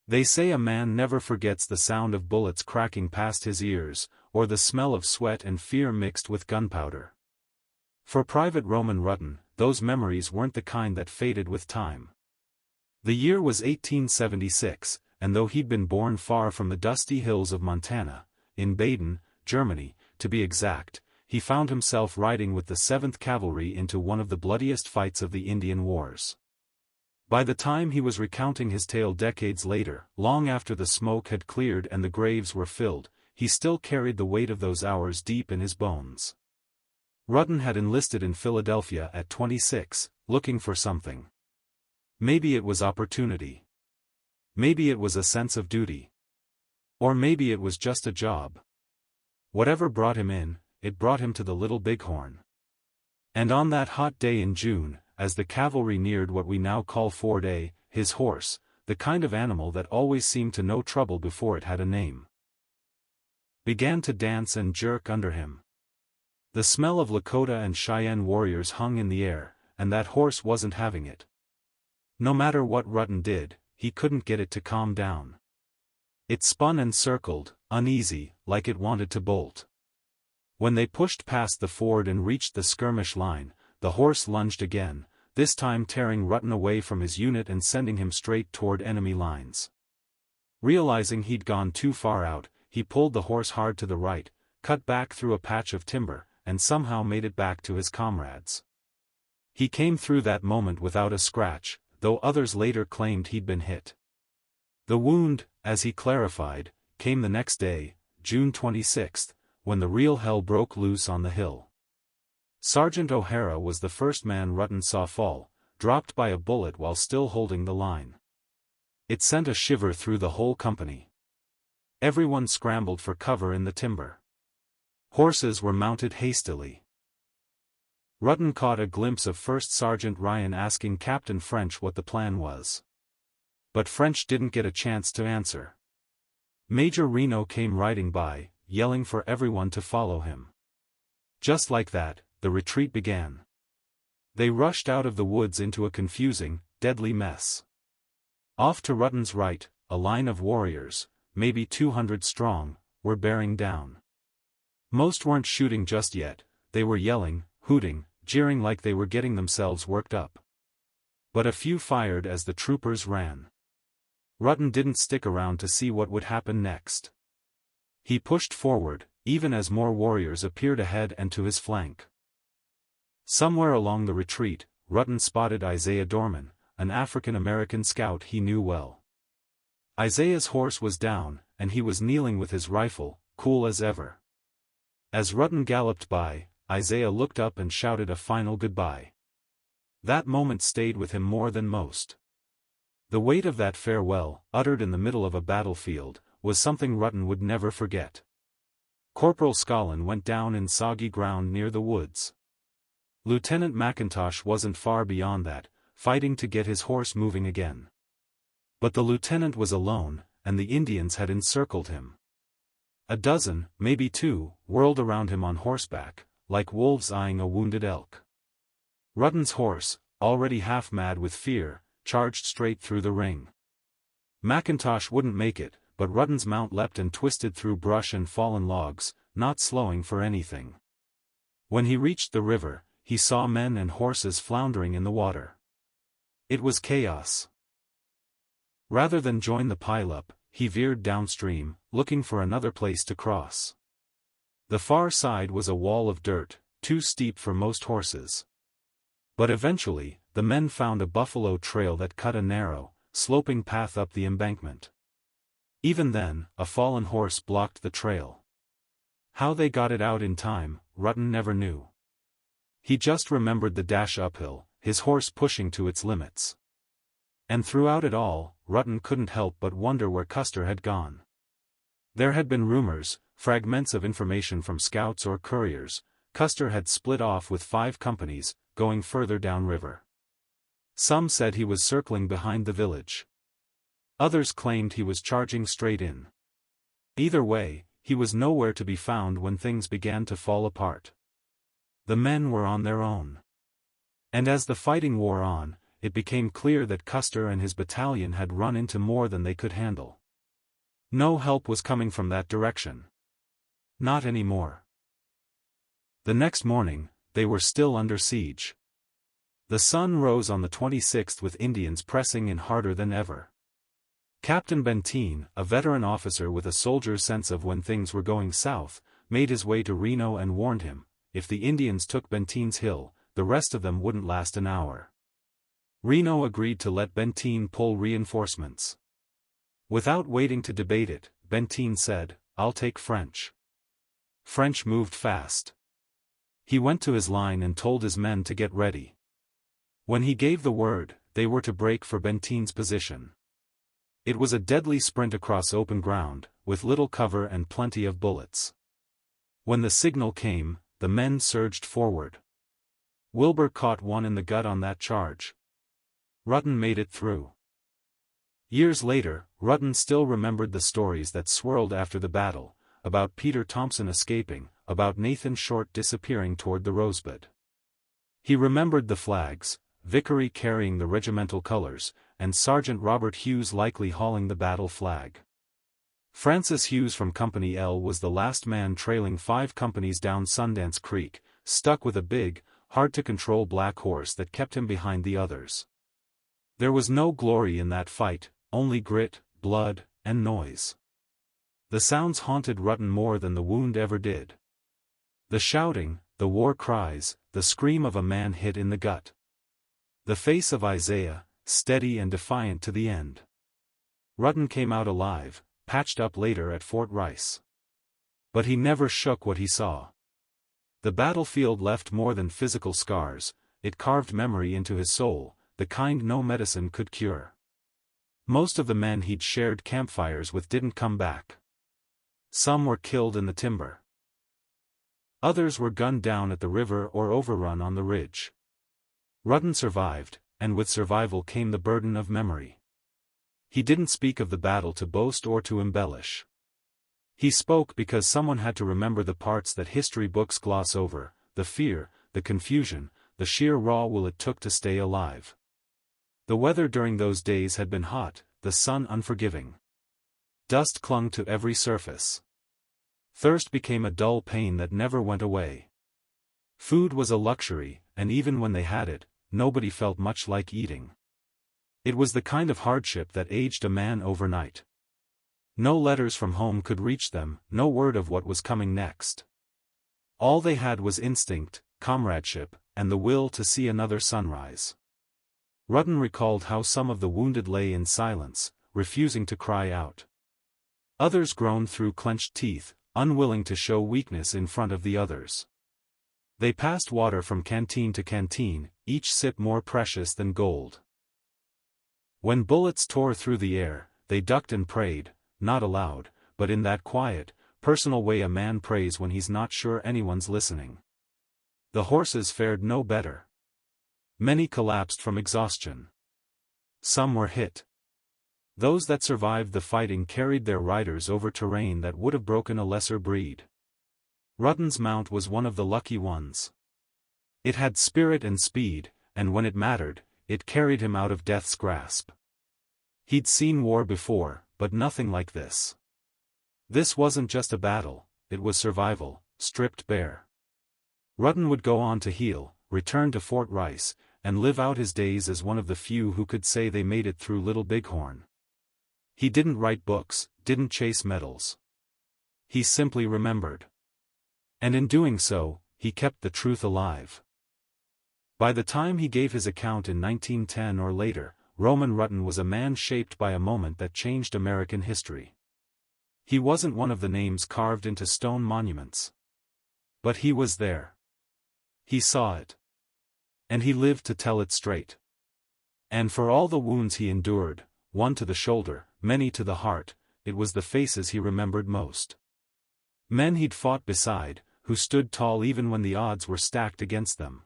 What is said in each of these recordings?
They say a man never forgets the sound of bullets cracking past his ears, or the smell of sweat and fear mixed with gunpowder. For Private Roman Rutten, those memories weren't the kind that faded with time. The year was 1876, and though he'd been born far from the dusty hills of Montana, in Baden, Germany, to be exact, he found himself riding with the 7th Cavalry into one of the bloodiest fights of the Indian Wars. By the time he was recounting his tale decades later, long after the smoke had cleared and the graves were filled, he still carried the weight of those hours deep in his bones. Rutten had enlisted in Philadelphia at 26, looking for something. Maybe it was opportunity. Maybe it was a sense of duty. Or maybe it was just a job. Whatever brought him in, it brought him to the Little Bighorn. And on that hot day in June, as the cavalry neared what we now call Ford A, his horse, the kind of animal that always seemed to know trouble before it had a name, began to dance and jerk under him. The smell of Lakota and Cheyenne warriors hung in the air, and that horse wasn't having it. No matter what Rutten did, he couldn't get it to calm down. It spun and circled, uneasy, like it wanted to bolt. When they pushed past the ford and reached the skirmish line, the horse lunged again, this time tearing Rutten away from his unit and sending him straight toward enemy lines. Realizing he'd gone too far out, he pulled the horse hard to the right, cut back through a patch of timber, and somehow made it back to his comrades. He came through that moment without a scratch, though others later claimed he'd been hit. The wound, as he clarified, came the next day, June 26, when the real hell broke loose on the hill. Sergeant O'Hara was the first man Rutten saw fall, dropped by a bullet while still holding the line. It sent a shiver through the whole company. Everyone scrambled for cover in the timber. Horses were mounted hastily. Rutten caught a glimpse of First Sergeant Ryan asking Captain French what the plan was. But French didn't get a chance to answer. Major Reno came riding by, yelling for everyone to follow him. Just like that, the retreat began. They rushed out of the woods into a confusing, deadly mess. Off to Rutten's right, a line of warriors, maybe 200 strong, were bearing down. Most weren't shooting just yet, they were yelling, hooting, jeering like they were getting themselves worked up. But a few fired as the troopers ran. Rutten didn't stick around to see what would happen next. He pushed forward, even as more warriors appeared ahead and to his flank. Somewhere along the retreat, Rutten spotted Isaiah Dorman, an African-American scout he knew well. Isaiah's horse was down, and he was kneeling with his rifle, cool as ever. As Rutten galloped by, Isaiah looked up and shouted a final goodbye. That moment stayed with him more than most. The weight of that farewell, uttered in the middle of a battlefield, was something Rutten would never forget. Corporal Scollin went down in soggy ground near the woods. Lieutenant McIntosh wasn't far beyond that, fighting to get his horse moving again. But the lieutenant was alone, and the Indians had encircled him. A dozen, maybe two, whirled around him on horseback, like wolves eyeing a wounded elk. Rutten's horse, already half mad with fear, charged straight through the ring. McIntosh wouldn't make it, but Rutten's mount leapt and twisted through brush and fallen logs, not slowing for anything. When he reached the river, he saw men and horses floundering in the water. It was chaos. Rather than join the pileup, he veered downstream, looking for another place to cross. The far side was a wall of dirt, too steep for most horses. But eventually, the men found a buffalo trail that cut a narrow, sloping path up the embankment. Even then, a fallen horse blocked the trail. How they got it out in time, Rutten never knew. He just remembered the dash uphill, his horse pushing to its limits. And throughout it all, Rutten couldn't help but wonder where Custer had gone. There had been rumors, fragments of information from scouts or couriers. Custer had split off with 5 companies, going further downriver. Some said he was circling behind the village. Others claimed he was charging straight in. Either way, he was nowhere to be found when things began to fall apart. The men were on their own. And as the fighting wore on, it became clear that Custer and his battalion had run into more than they could handle. No help was coming from that direction. Not anymore. The next morning, they were still under siege. The sun rose on the 26th with Indians pressing in harder than ever. Captain Benteen, a veteran officer with a soldier's sense of when things were going south, made his way to Reno and warned him, if the Indians took Benteen's Hill, the rest of them wouldn't last an hour. Reno agreed to let Benteen pull reinforcements. Without waiting to debate it, Benteen said, "I'll take French." French moved fast. He went to his line and told his men to get ready. When he gave the word, they were to break for Benteen's position. It was a deadly sprint across open ground, with little cover and plenty of bullets. When the signal came, the men surged forward. Wilbur caught one in the gut on that charge. Rutten made it through. Years later, Rutten still remembered the stories that swirled after the battle, about Peter Thompson escaping, about Nathan Short disappearing toward the Rosebud. He remembered the flags, Vickery carrying the regimental colors, and Sergeant Robert Hughes likely hauling the battle flag. Francis Hughes from Company L was the last man trailing 5 companies down Sundance Creek, stuck with a big, hard-to-control black horse that kept him behind the others. There was no glory in that fight, only grit, blood, and noise. The sounds haunted Rutten more than the wound ever did. The shouting, the war cries, the scream of a man hit in the gut. The face of Isaiah, steady and defiant to the end. Rutten came out alive, patched up later at Fort Rice. But he never shook what he saw. The battlefield left more than physical scars, it carved memory into his soul, the kind no medicine could cure. Most of the men he'd shared campfires with didn't come back. Some were killed in the timber. Others were gunned down at the river or overrun on the ridge. Rutten survived, and with survival came the burden of memory. He didn't speak of the battle to boast or to embellish. He spoke because someone had to remember the parts that history books gloss over, the fear, the confusion, the sheer raw will it took to stay alive. The weather during those days had been hot, the sun unforgiving. Dust clung to every surface. Thirst became a dull pain that never went away. Food was a luxury, and even when they had it, nobody felt much like eating. It was the kind of hardship that aged a man overnight. No letters from home could reach them, no word of what was coming next. All they had was instinct, comradeship, and the will to see another sunrise. Rutten recalled how some of the wounded lay in silence, refusing to cry out. Others groaned through clenched teeth, unwilling to show weakness in front of the others. They passed water from canteen to canteen, each sip more precious than gold. When bullets tore through the air, they ducked and prayed, not aloud, but in that quiet, personal way a man prays when he's not sure anyone's listening. The horses fared no better. Many collapsed from exhaustion. Some were hit. Those that survived the fighting carried their riders over terrain that would have broken a lesser breed. Rutten's mount was one of the lucky ones. It had spirit and speed, and when it mattered, it carried him out of death's grasp. He'd seen war before, but nothing like this. This wasn't just a battle, it was survival, stripped bare. Rutten would go on to heal, return to Fort Rice, and live out his days as one of the few who could say they made it through Little Bighorn. He didn't write books, didn't chase medals. He simply remembered. And in doing so, he kept the truth alive. By the time he gave his account in 1910 or later, Roman Rutten was a man shaped by a moment that changed American history. He wasn't one of the names carved into stone monuments. But he was there. He saw it. And he lived to tell it straight. And for all the wounds he endured, one to the shoulder, many to the heart, it was the faces he remembered most. Men he'd fought beside, who stood tall even when the odds were stacked against them.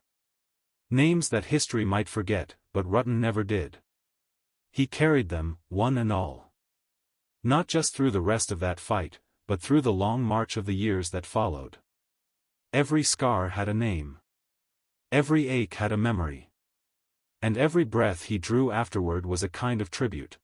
Names that history might forget, but Rutten never did. He carried them, one and all. Not just through the rest of that fight, but through the long march of the years that followed. Every scar had a name. Every ache had a memory. And every breath he drew afterward was a kind of tribute.